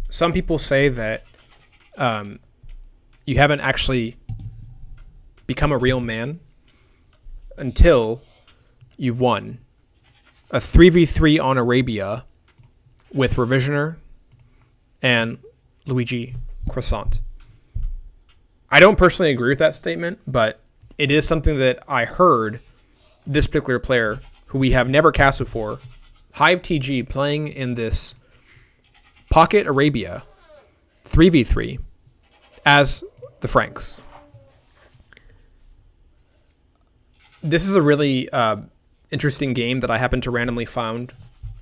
some people say that you haven't actually become a real man until you've won a 3v3 on Arabia with Revisioner and LuisCroissant. I don't personally agree with that statement, but it is something that I heard this particular player, who we have never cast before, HiveTG, playing in this Pocket Arabia 3v3 as the Franks. This is a really interesting game that I happen to randomly find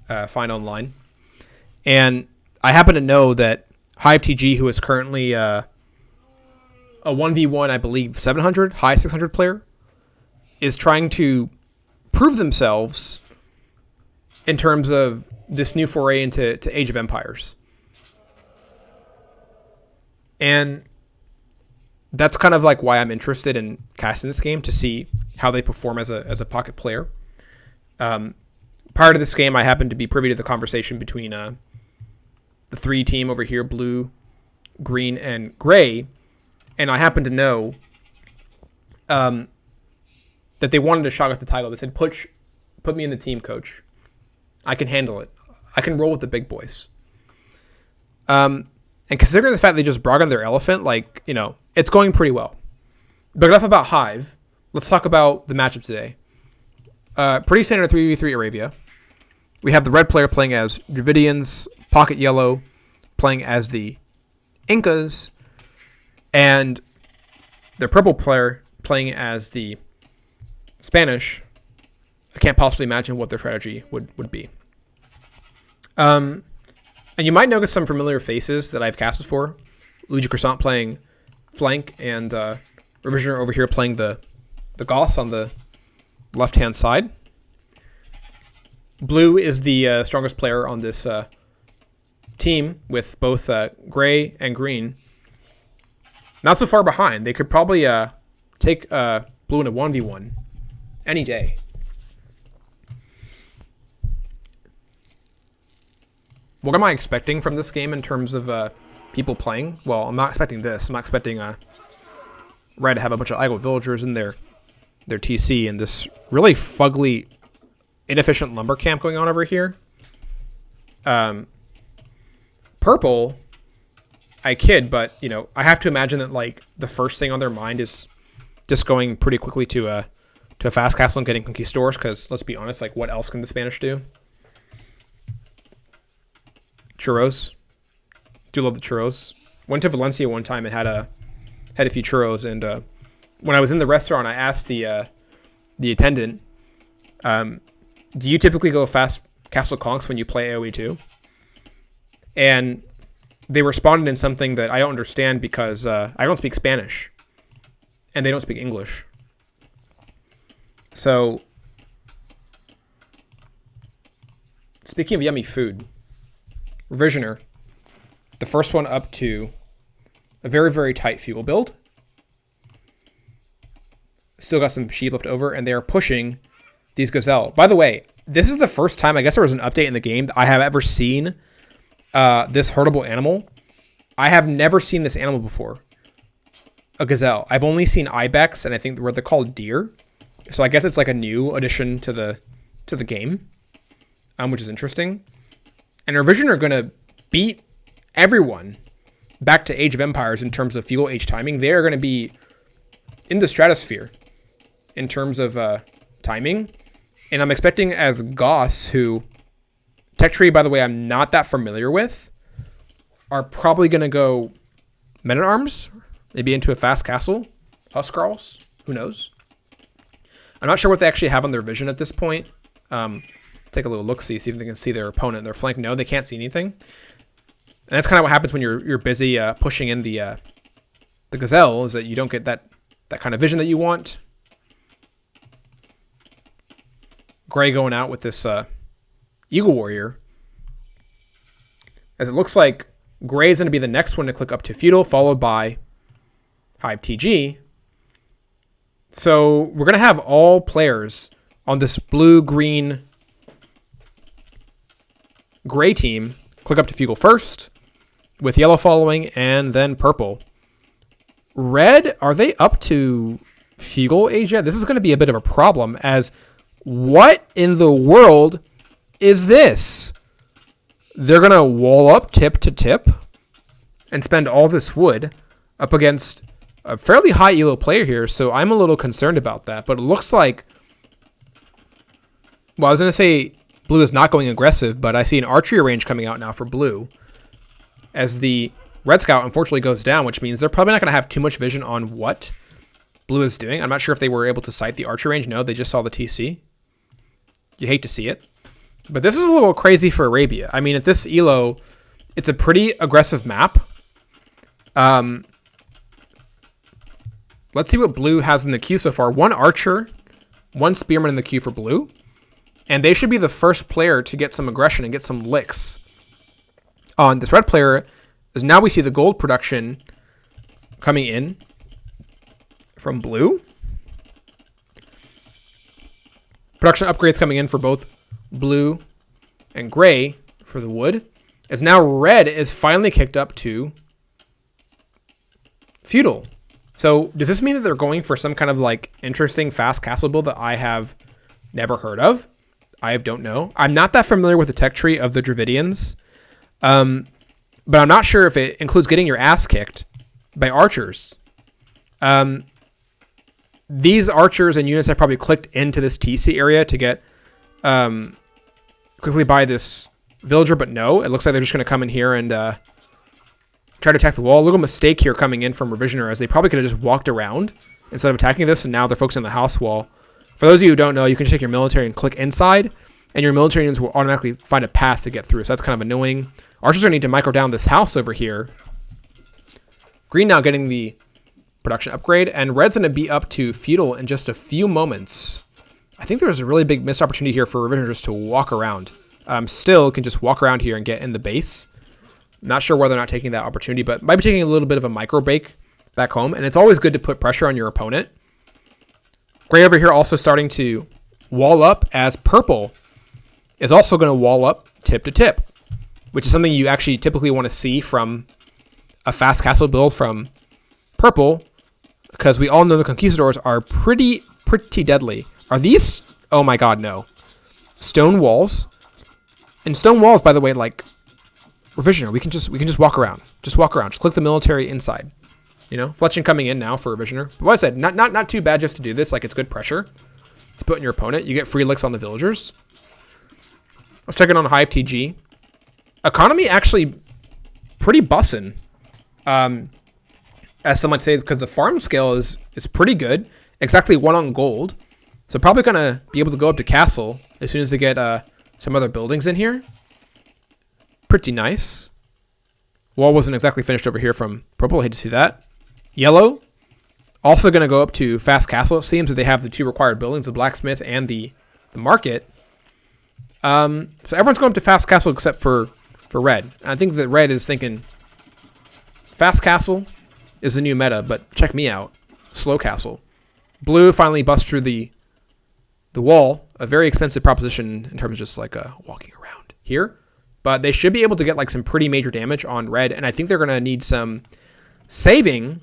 online. And I happen to know that HiveTG, who is currently a 1v1, I believe, 700, high 600 player, is trying to prove themselves in terms of this new foray into Age of Empires. And that's kind of like why I'm interested in casting this game, to see how they perform as a pocket player. Prior to this game, I happened to be privy to the conversation between the three team over here, blue, green, and gray. And I happen to know that they wanted a shot at the title. They said, put me in the team, coach. I can handle it. I can roll with the big boys. And considering the fact they just brought in their elephant, like, you know, it's going pretty well. But enough about Hive. Let's talk about the matchup today. Pretty standard 3v3 Arabia. We have the red player playing as Dravidians, pocket yellow playing as the Incas, and the purple player playing as the Spanish. I can't possibly imagine what their strategy would be. And you might notice some familiar faces that I've cast before. LuisCroissant playing flank, and Revisioner over here playing the Goss on the left-hand side. Blue is the strongest player on this team, with both gray and green not so far behind. They could probably take blue in a 1v1 any day. What am I expecting from this game in terms of people playing? Well, I'm not expecting this. I'm not expecting Red to have a bunch of idle villagers in their TC and this really fugly, inefficient lumber camp going on over here. Purple, I kid, but you know, I have to imagine that like the first thing on their mind is just going pretty quickly to a fast castle and getting conquistadors, because let's be honest, like what else can the Spanish do? Churros. Do love the churros. Went to Valencia one time and had a few churros, and when I was in the restaurant, I asked the attendant, do you typically go fast castle conks when you play AoE 2? And they responded in something that I don't understand, because I don't speak Spanish and they don't speak English. So, speaking of yummy food, Revisioner, the first one up to a very, very tight fuel build. Still got some sheep left over, and they are pushing these gazelle. By the way, this is the first time, I guess there was an update in the game, that I have ever seen this herdable animal. I have never seen this animal before. A gazelle. I've only seen ibex, and I think they're called deer. So I guess it's like a new addition to the game, which is interesting. And Revision are going to beat everyone back to Age of Empires in terms of fuel age timing. They are going to be in the stratosphere in terms of timing. And I'm expecting as Goss, who Tech Tree, by the way, I'm not that familiar with, are probably going to go Men-at-Arms, maybe into a fast castle, Huskarls, who knows. I'm not sure what they actually have on their vision at this point. Take a little look-see, see if they can see their opponent, their flank. No, they can't see anything. And that's kind of what happens when you're busy pushing in the gazelle, is that you don't get that kind of vision that you want. Gray going out with this Eagle Warrior, as it looks like Gray is going to be the next one to click up to feudal, followed by HiveTG. So we're going to have all players on this blue-green gray team click up to feudal first, with yellow following, and then purple. Red, are they up to feudal age yet? This is going to be a bit of a problem, as what in the world is this? They're going to wall up tip to tip and spend all this wood up against a fairly high elo player here, so I'm a little concerned about that. But it looks like, well, I was going to say blue is not going aggressive, but I see an archery range coming out now for blue as the red scout unfortunately goes down, which means they're probably not going to have too much vision on what blue is doing. I'm not sure if they were able to sight the archery range. No, they just saw the TC. You hate to see it. But this is a little crazy for Arabia. I mean, at this elo, it's a pretty aggressive map. Let's see what blue has in the queue so far. One archer, one spearman in the queue for blue. And they should be the first player to get some aggression and get some licks on this red player. As now we see the gold production coming in from blue. Production upgrades coming in for both blue and gray for the wood. As now red is finally kicked up to feudal. So does this mean that they're going for some kind of like interesting fast castle build that I have never heard of? I don't know. I'm not that familiar with the tech tree of the Dravidians. But I'm not sure if it includes getting your ass kicked by archers. These archers and units have probably clicked into this TC area to get quickly by this villager, but no, it looks like they're just going to come in here and try to attack the wall. A little mistake here coming in from Revisioner, as they probably could have just walked around instead of attacking this, and now they're focusing on the house wall. For those of you who don't know, you can just take your military and click inside, and your military units will automatically find a path to get through, so that's kind of annoying. Archers are going to need to micro down this house over here. Green now getting the production upgrade, and red's going to be up to feudal in just a few moments. I think there's a really big missed opportunity here for Revisioners to walk around. Still can just walk around here and get in the base. Not sure whether or not taking that opportunity, but might be taking a little bit of a micro break back home, and it's always good to put pressure on your opponent. Gray over here also starting to wall up, as purple is also going to wall up tip to tip, which is something you actually typically want to see from a fast castle build from purple, because we all know the conquistadors are pretty deadly. Are these? Oh my god, no. Stone walls. And stone walls, by the way, like Revisioner, we can just walk around. Just walk around. Just click the military inside. You know, Fletching coming in now for Revisioner. But what I said, not too bad just to do this. Like, it's good pressure to put in your opponent. You get free licks on the villagers. Let's check it on HiveTG. Economy actually pretty bussin'. As some might say, because the farm scale is pretty good. Exactly 1 on gold. So probably going to be able to go up to castle as soon as they get some other buildings in here. Pretty nice. Wall wasn't exactly finished over here from purple. I hate to see that. Yellow. Also going to go up to fast castle. It seems that they have the 2 required buildings, the blacksmith and the market. So everyone's going up to fast castle except for red. And I think that red is thinking fast castle is the new meta, but check me out. Slow castle. Blue finally busts through the wall. A very expensive proposition in terms of just like walking around here. But they should be able to get like some pretty major damage on red. And I think they're going to need some saving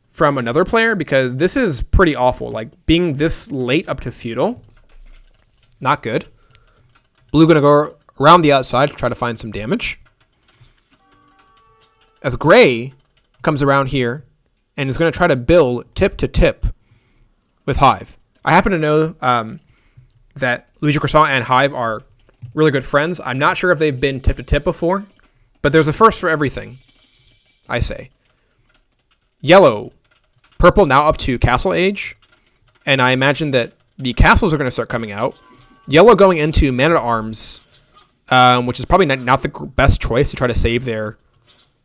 from another player, because this is pretty awful. Like being this late up to feudal. Not good. Blue going to go around the outside to try to find some damage. As gray comes around here and is going to try to build tip to tip with Hive. I happen to know that LuisCroissant and Hive are really good friends. I'm not sure if they've been tip to tip before, but there's a first for everything, I say. Yellow, purple now up to castle age, and I imagine that the castles are going to start coming out. Yellow going into man-at-arms, which is probably not the best choice to try to save their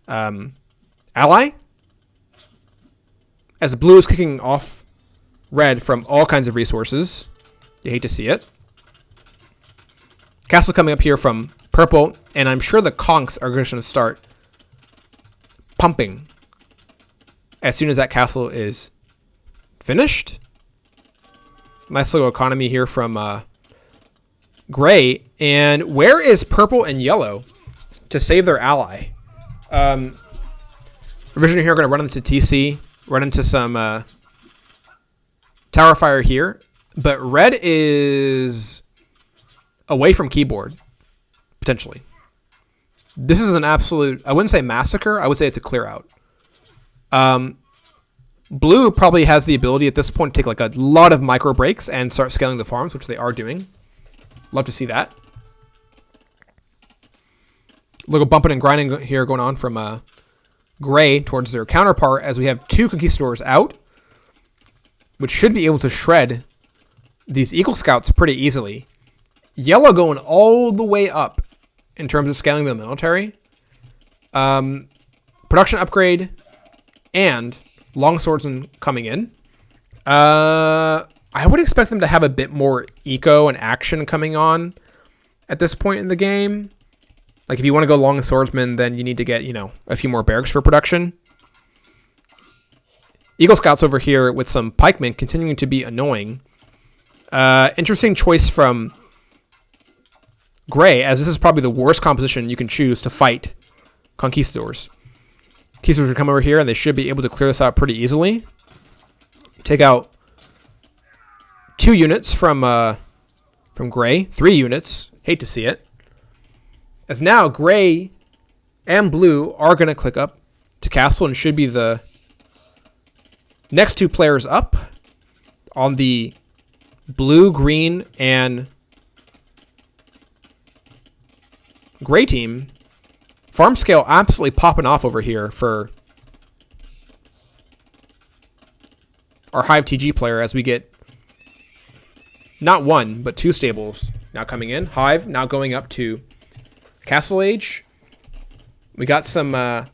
ally. As blue is kicking off red from all kinds of resources. You hate to see it. Castle coming up here from purple, and I'm sure the conks are going to start pumping as soon as that castle is finished. Nice little economy here from gray. And where is purple and yellow to save their ally? Revisioner here going to run into TC, run into some tower fire here. But red is away from keyboard, potentially. This is an absolute, I wouldn't say massacre. I would say it's a clear out. Blue probably has the ability at this point to take like a lot of micro breaks and start scaling the farms, which they are doing. Love to see that. Little bumping and grinding here going on from gray towards their counterpart as we have 2 conquistadors out, which should be able to shred these Eagle Scouts pretty easily. Yellow going all the way up in terms of scaling the military. Production upgrade and long swordsman coming in. I would expect them to have a bit more eco and action coming on at this point in the game. Like if you want to go long swordsman, then you need to get, you know, a few more barracks for production. Eagle Scouts over here with some pikemen continuing to be annoying. Interesting choice from gray, as this is probably the worst composition you can choose to fight conquistadors. Conquistadors will come over here, and they should be able to clear this out pretty easily. Take out 2 units from gray, 3 units. Hate to see it. As now gray and blue are going to click up to castle and should be the next 2 players up on the blue, green, and gray team. Farm scale absolutely popping off over here for our HiveTG player as we get not 1, but 2 stables now coming in. Hive now going up to Castle Age. We got some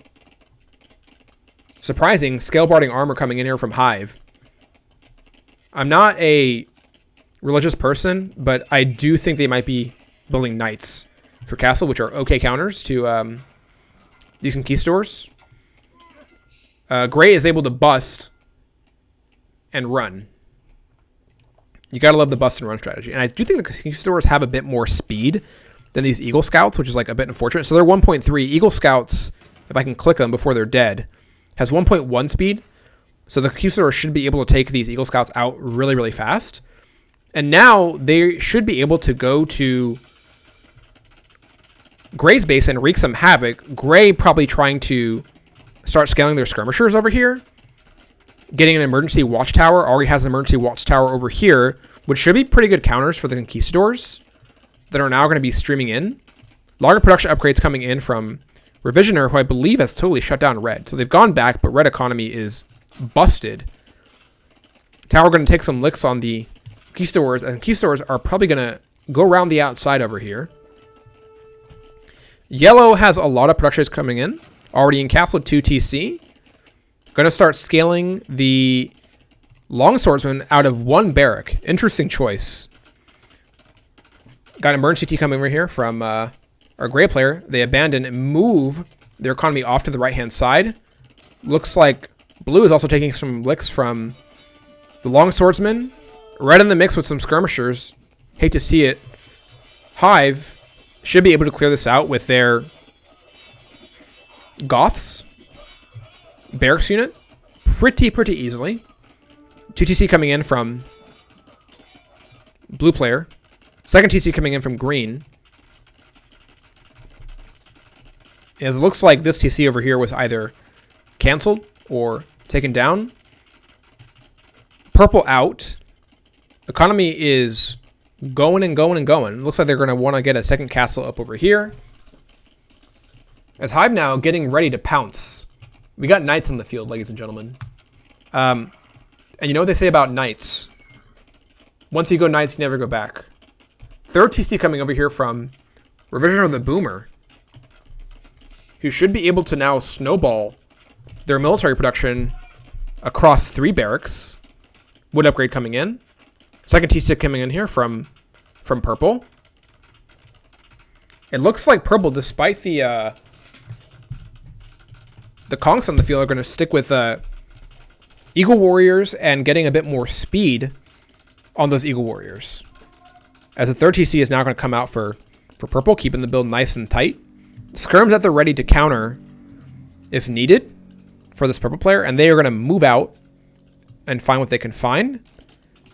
surprising scale-barding armor coming in here from Hive. I'm not a religious person, but I do think they might be building knights for castle, which are okay counters to these conquistadors. Gray is able to bust and run. You gotta love the bust and run strategy. And I do think the conquistadors have a bit more speed than these Eagle Scouts, which is like a bit unfortunate. So they're 1.3. Eagle Scouts, if I can click them before they're dead, has 1.1 speed. So the conquistadors should be able to take these Eagle Scouts out really, really fast. And now they should be able to go to Gray's base and wreak some havoc. Gray probably trying to start scaling their skirmishers over here. Getting an emergency watchtower. Already has an emergency watchtower over here, which should be pretty good counters for the conquistadors that are now going to be streaming in. Longer production upgrades coming in from Revisioner, who I believe has totally shut down red. So they've gone back, but red economy is busted. Tower going to take some licks on the conquistadors, and conquistadors are probably going to go around the outside over here. Yellow has a lot of productions coming in. Already in castle 2 TC. Going to start scaling the long swordsman out of 1 barrack. Interesting choice. Got an emergency T coming over here from our gray player. They abandon and move their economy off to the right-hand side. Looks like blue is also taking some licks from the long swordsman. Red in the mix with some skirmishers. Hate to see it. Hive should be able to clear this out with their Goths. Barracks unit. Pretty easily. 2 TC coming in from blue player. Second TC coming in from green. It looks like this TC over here was either canceled or taken down. Purple out. Economy is going and going and going. Looks like they're going to want to get a second castle up over here. As Hive now getting ready to pounce. We got knights on the field, ladies and gentlemen. And you know what they say about knights? Once you go knights, you never go back. Third TC coming over here from Revisioner of the Boomer, who should be able to now snowball their military production across 3 barracks. Wood upgrade coming in. Second TC coming in here from purple. It looks like purple, despite the conks on the field, are going to stick with Eagle Warriors and getting a bit more speed on those Eagle Warriors. As the third TC is now going to come out for purple, keeping the build nice and tight. Skirms at the ready to counter if needed for this purple player, and they are going to move out and find what they can find.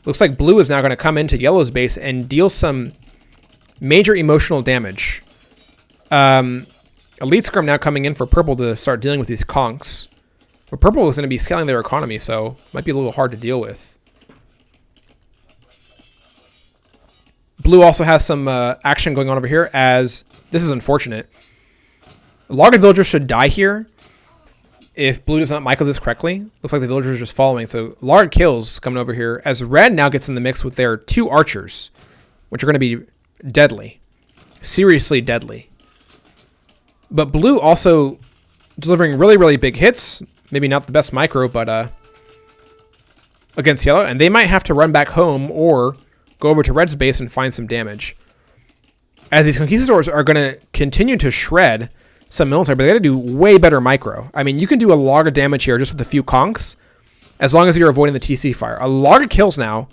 Looks like blue is now going to come into yellow's base and deal some major emotional damage. Elite Scrum now coming in for purple to start dealing with these conks. But purple is going to be scaling their economy, so might be a little hard to deal with. Blue also has some action going on over here, as this is unfortunate. A lot of villagers should die here if blue does not micro this correctly. Looks like the villagers are just following, so large kills coming over here, as red now gets in the mix with their 2 archers, which are going to be deadly. Seriously deadly. But blue also delivering really, really big hits. Maybe not the best micro, but against yellow. And they might have to run back home or go over to red's base and find some damage. As these conquistadors are going to continue to shred some military, but they got to do way better micro. I mean, you can do a lot of damage here just with a few conks, as long as you're avoiding the TC fire. A lot of kills now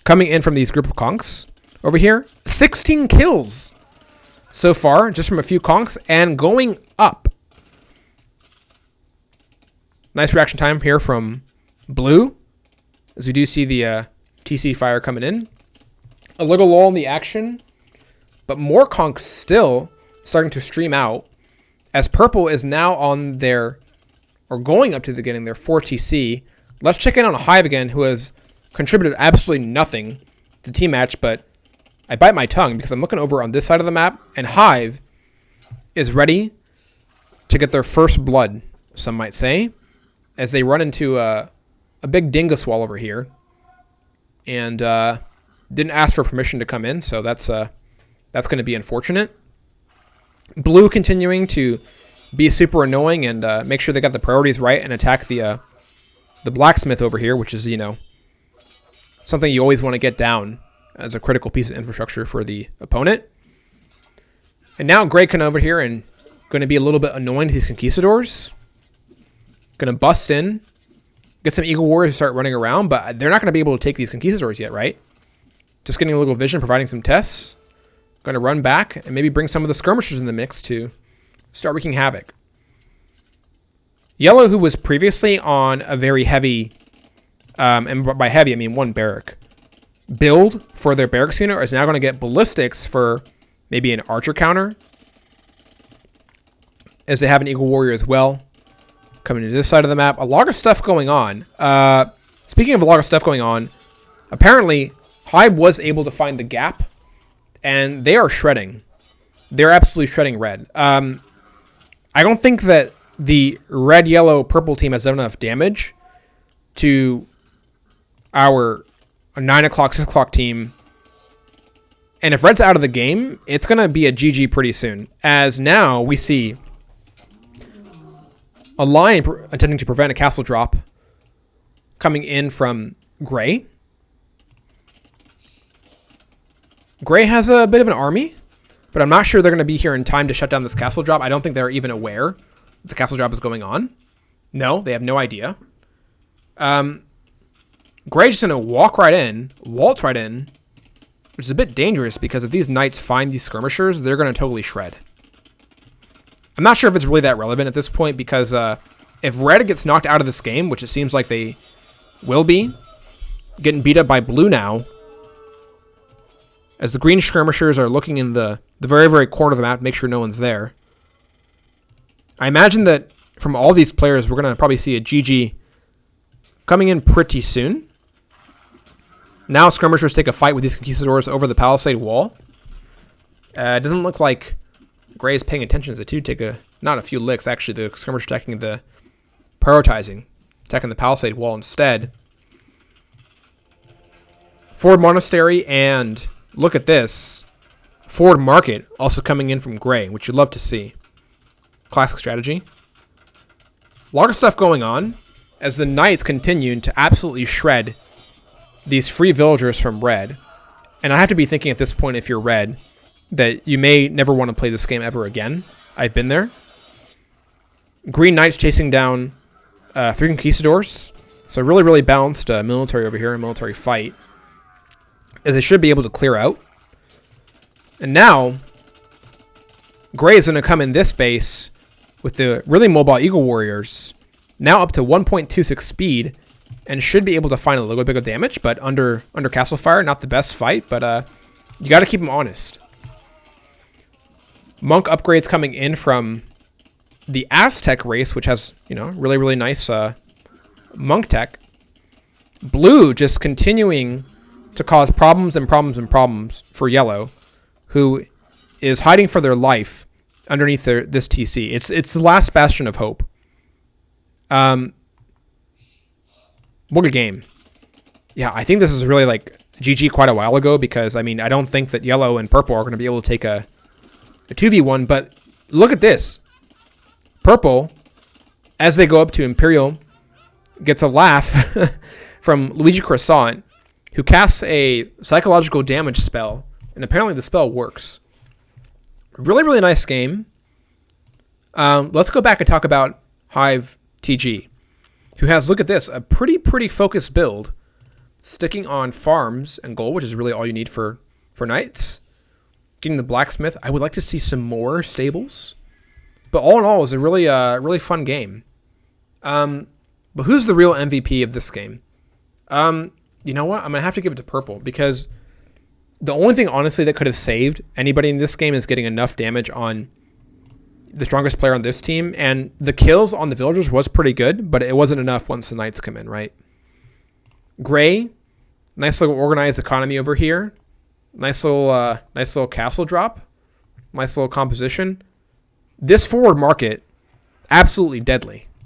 coming in from these group of conks over here. 16 kills so far, just from a few conks, and going up. Nice reaction time here from blue, as we do see the TC fire coming in. A little lull in the action, but more conks still starting to stream out, as purple is now on their, or going up to the getting their 4 TC. Let's check in on Hive again, who has contributed absolutely nothing to team match, but I bite my tongue because I'm looking over on this side of the map, and Hive is ready to get their first blood, some might say, as they run into a big dingus wall over here, and didn't ask for permission to come in, so that's going to be unfortunate. Blue continuing to be super annoying and make sure they got the priorities right and attack the blacksmith over here, which is, you know, something you always want to get down as a critical piece of infrastructure for the opponent. And now gray come over here and going to be a little bit annoying to these conquistadors. Going to bust in, get some eagle warriors to start running around, but they're not going to be able to take these conquistadors yet, right? Just getting a little vision, providing some tests. Going to run back and maybe bring some of the skirmishers in the mix to start wreaking havoc. Yellow, who was previously on a very heavy, and by heavy I mean 1 barrack, build for their barracks unit, is now going to get ballistics for maybe an archer counter, as they have an eagle warrior as well coming to this side of the map. A lot of stuff going on. Speaking of a lot of stuff going on, apparently Hive was able to find the gap, and they are shredding. They're absolutely shredding red. I don't think that the red, yellow, purple team has done enough damage to our 9 o'clock, 6 o'clock team. And if red's out of the game, it's going to be a GG pretty soon. As now we see a lion attempting to prevent a castle drop coming in from gray. Gray has a bit of an army, but I'm not sure they're going to be here in time to shut down this castle drop. I don't think they're even aware that the castle drop is going on. No, they have no idea. Gray's just going to walk right in, waltz right in, which is a bit dangerous because if these knights find these skirmishers, they're going to totally shred. I'm not sure if it's really that relevant at this point because if red gets knocked out of this game, which it seems like they will be, getting beat up by blue now, as the green skirmishers are looking in the very, very corner of the map to make sure no one's there. I imagine that from all these players, we're going to probably see a GG coming in pretty soon. Now skirmishers take a fight with these conquistadors over the palisade wall. It doesn't look like Gray is paying attention as the two take not a few licks, actually. The skirmishers attacking prioritizing, attacking the palisade wall instead. Ford Monastery and... look at this. Ford Market also coming in from gray, which you'd love to see. Classic strategy. A lot of stuff going on as the knights continue to absolutely shred these free villagers from red. And I have to be thinking at this point, if you're red, that you may never want to play this game ever again. I've been there. Green knights chasing down 3 conquistadors. So really, really balanced military over here, a military fight, as they should be able to clear out. And now, gray is going to come in this base with the really mobile Eagle Warriors now up to 1.26 speed and should be able to find a little bit of damage, but under Castle Fire, not the best fight, but you got to keep them honest. Monk upgrades coming in from the Aztec race, which has, really, really nice Monk tech. Blue just continuing to cause problems and problems and problems for Yellow, who is hiding for their life underneath this TC. It's the last bastion of hope. What a game. Yeah, I think this is really like GG quite a while ago because, I don't think that Yellow and Purple are going to be able to take a 2v1, but look at this. Purple, as they go up to Imperial, gets a laugh from LuisCroissant, who casts a psychological damage spell, and apparently the spell works. Really, really nice game. Let's go back and talk about HiveTG, who has, look at this, a pretty focused build, sticking on farms and gold, which is really all you need for knights. Getting the blacksmith. I would like to see some more stables, but all in all, it was a really fun game. But who's the real MVP of this game? You know what? I'm gonna have to give it to Purple because the only thing, honestly, that could have saved anybody in this game is getting enough damage on the strongest player on this team, and the kills on the villagers was pretty good, but it wasn't enough once the knights come in, right? Gray, nice little organized economy over here. Nice little castle drop. Nice little composition. This forward market, absolutely deadly.